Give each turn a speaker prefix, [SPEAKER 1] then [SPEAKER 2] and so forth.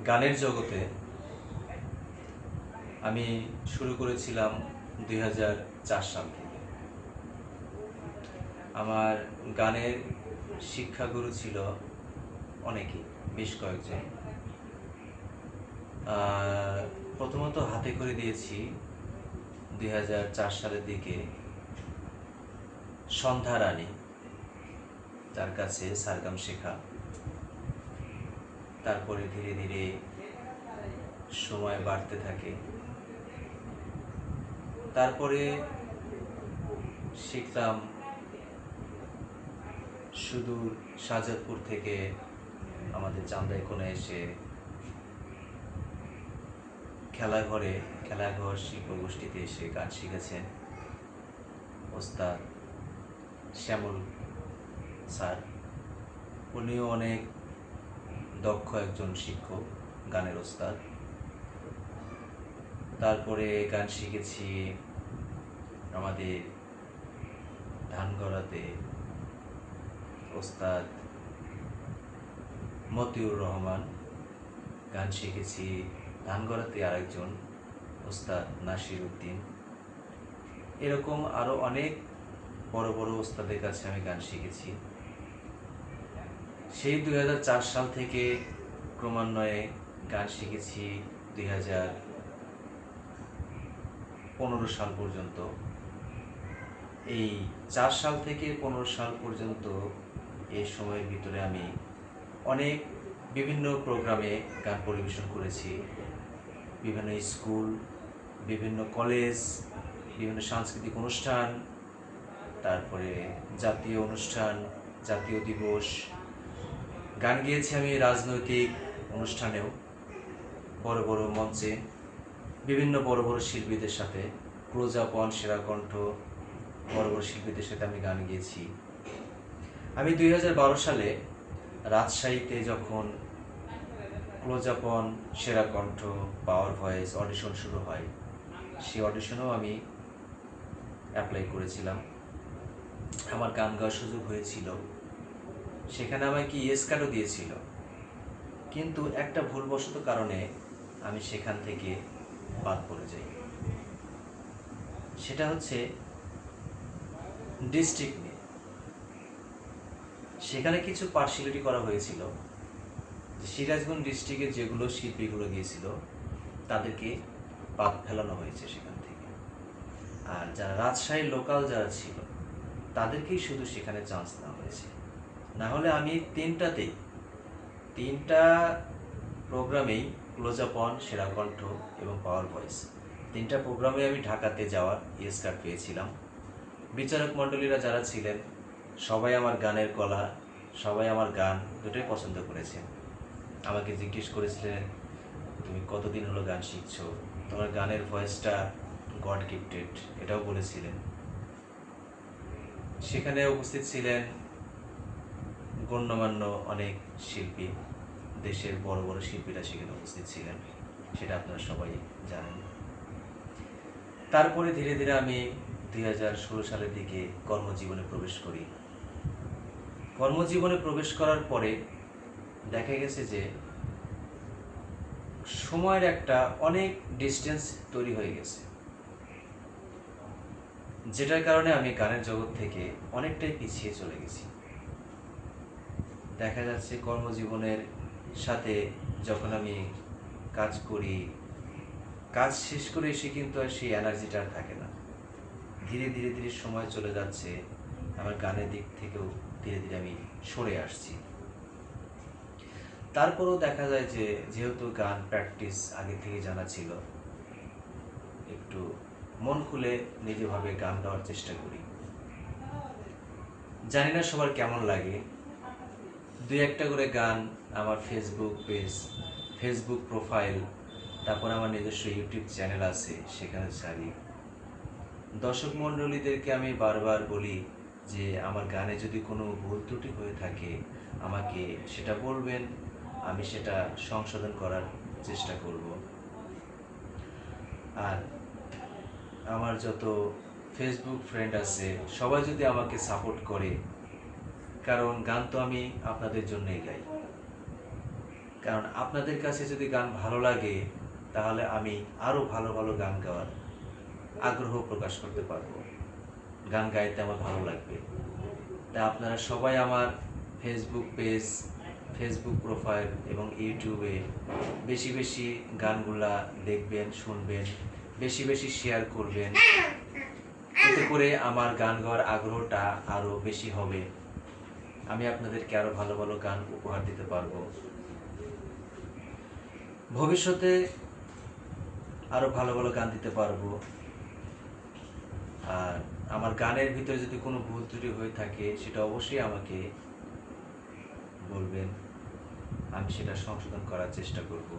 [SPEAKER 1] গানের জগতে আমি শুরু করেছিলাম 2004 সাল থেকে। আমার গানের শিক্ষাগুরু ছিল অনেকেই, বেশ কয়েকজন। প্রথমত হাতে করে দিয়েছি 2004 সালের দিকে সন্ধ্যা রানী, তার কাছে সারগাম শেখা। তারপরে ধীরে ধীরে সময় বাড়তে থাকে। তারপরে শিখলাম সুদূর শাহজাদপুর থেকে আমাদের চান্দাইকোনা এসে খেলাঘর শিল্পগোষ্ঠীতে এসে গান শিখেছেন ওস্তাদ শ্যামল স্যার। উনিও অনেক দক্ষ একজন শিক্ষক, গানের ওস্তাদ। তারপরে গান শিখেছি আমাদের ধানগড়াতে ওস্তাদ মতিউর রহমান। গান শিখেছি ধানগড়াতে আরেকজন ওস্তাদ নাসির উদ্দিন। এরকম আরও অনেক বড় বড় ওস্তাদের কাছে আমি গান শিখেছি। সেই 2004 সাল থেকে ক্রমান্বয়ে গান শিখেছি 2015 সাল পর্যন্ত। এই 4 সাল থেকে 15 সাল পর্যন্ত এই সময়ের ভিতরে আমি অনেক বিভিন্ন প্রোগ্রামে গান পরিবেশন করেছি। বিভিন্ন স্কুল, বিভিন্ন কলেজ, বিভিন্ন সাংস্কৃতিক অনুষ্ঠান, তারপরে জাতীয় অনুষ্ঠান, জাতীয় দিবস। গান গেয়েছি আমি রাজনৈতিক অনুষ্ঠানেও, বড় বড় মঞ্চে, বিভিন্ন বড় বড় শিল্পীদের সাথে, ক্লোজ আপ অন, সেরা কণ্ঠ, বড় বড় শিল্পীদের সাথে আমি গান গেয়েছি। আমি 2012 সালে রাজশাহীতে যখন ক্লোজ আপ অন, সেরা কণ্ঠ, পাওয়ার ভয়েস অডিশন শুরু হয়, সেই অডিশনেও আমি অ্যাপ্লাই করেছিলাম। আমার গান গাওয়ার সুযোগ হয়েছিল। সেখানে আমাকে ইয়েস কার্ডও দিয়েছিল, কিন্তু একটা ভুলবশত কারণে আমি সেখান থেকে বাদ পড়ে যাই। সেটা হচ্ছে ডিস্ট্রিক্ট নিয়ে। সেখানে কিছু পার্সিয়ালিটি করা হয়েছিল। সিরাজগঞ্জ ডিস্ট্রিক্টের যেগুলো শিল্পীগুলো গিয়েছিল তাদেরকে বাদ ফেলানো হয়েছে সেখান থেকে। আর যারা রাজশাহীর লোকাল যারা ছিল তাদেরকেই শুধু সেখানে চান্স দেওয়া হয়েছে। না হলে আমি তিনটা প্রোগ্রামেই, ক্লোজ আপ অন, সেরা কণ্ঠ এবং পাওয়ার ভয়েস, তিনটা প্রোগ্রামে আমি ঢাকাতে যাওয়ার ইয়েস কার্ড পেয়েছিলাম। বিচারক মণ্ডলীরা যারা ছিলেন সবাই আমার গানের কলা, সবাই আমার গান দুটোই পছন্দ করেছেন। আমাকে জিজ্ঞেস করেছিলেন, তুমি কতদিন হলো গান শিখছো, তোমার গানের ভয়েসটা গড গিফটেড, এটাও বলেছিলেন। সেখানে উপস্থিত ছিলেন গণ্যমান্য অনেক শিল্পী, দেশের বড় বড় শিল্পীরা সেখানে উপস্থিত ছিলেন, সেটা আপনারা সবাই জানেন। তারপরে ধীরে ধীরে আমি 2016 সালের দিকে কর্মজীবনে প্রবেশ করি। কর্মজীবনে প্রবেশ করার পরে দেখা গেছে যে সময়ের একটা অনেক ডিস্টেন্স তৈরি হয়ে গেছে, যেটার কারণে আমি গানের জগৎ থেকে অনেকটাই পিছিয়ে চলে গেছি। দেখা যাচ্ছে কর্মজীবনের সাথে যখন আমি কাজ করি, কাজ শেষ করে এসে কিন্তু আর সেই এনার্জিটা আর থাকে না। ধীরে ধীরে ধীরে সময় চলে যাচ্ছে, আমার গানের দিক থেকেও ধীরে ধীরে আমি সরে আসছি। তারপরেও দেখা যায় যে যেহেতু গান প্র্যাকটিস আগে থেকে জানা ছিল, একটু মন খুলে নিজেভাবে গান গাওয়ার চেষ্টা করি। জানি না সবার কেমন লাগে, দুই একটা করে গান আমার ফেসবুক পেজ, ফেসবুক প্রোফাইল, তারপর আমার নিজস্ব ইউটিউব চ্যানেল আছে, সেখানে ছাড়ি। দর্শক মণ্ডলীদেরকে আমি বারবার বলি যে আমার গানে যদি কোনো ভুল ত্রুটি হয়ে থাকে আমাকে সেটা বলবেন, আমি সেটা সংশোধন করার চেষ্টা করব। আর আমার যত ফেসবুক ফ্রেন্ড আছে সবাই যদি আমাকে সাপোর্ট করে, কারণ গান তো আমি আপনাদের জন্যই গাই। কারণ আপনাদের কাছে যদি গান ভালো লাগে তাহলে আমি আরও ভালো ভালো গান গাওয়ার আগ্রহ প্রকাশ করতে পারবো। গান গাইতে আমার ভালো লাগবে। তা আপনারা সবাই আমার ফেসবুক পেজ, ফেসবুক প্রোফাইল এবং ইউটিউবে বেশি বেশি গানগুলা দেখবেন, শুনবেন, বেশি বেশি শেয়ার করবেন। এতে করে আমার গান গাওয়ার আগ্রহটা আরও বেশি হবে। আমি আপনাদেরকে আরও ভালো ভালো গান উপহার দিতে পারবো। ভবিষ্যতে আরও ভালো ভালো গান দিতে পারবো। আর আমার গানের ভিতরে যদি কোনো ভুল ত্রুটি হয়ে থাকে সেটা অবশ্যই আমাকে বলবেন, আমি সেটা সংশোধন করার চেষ্টা করব।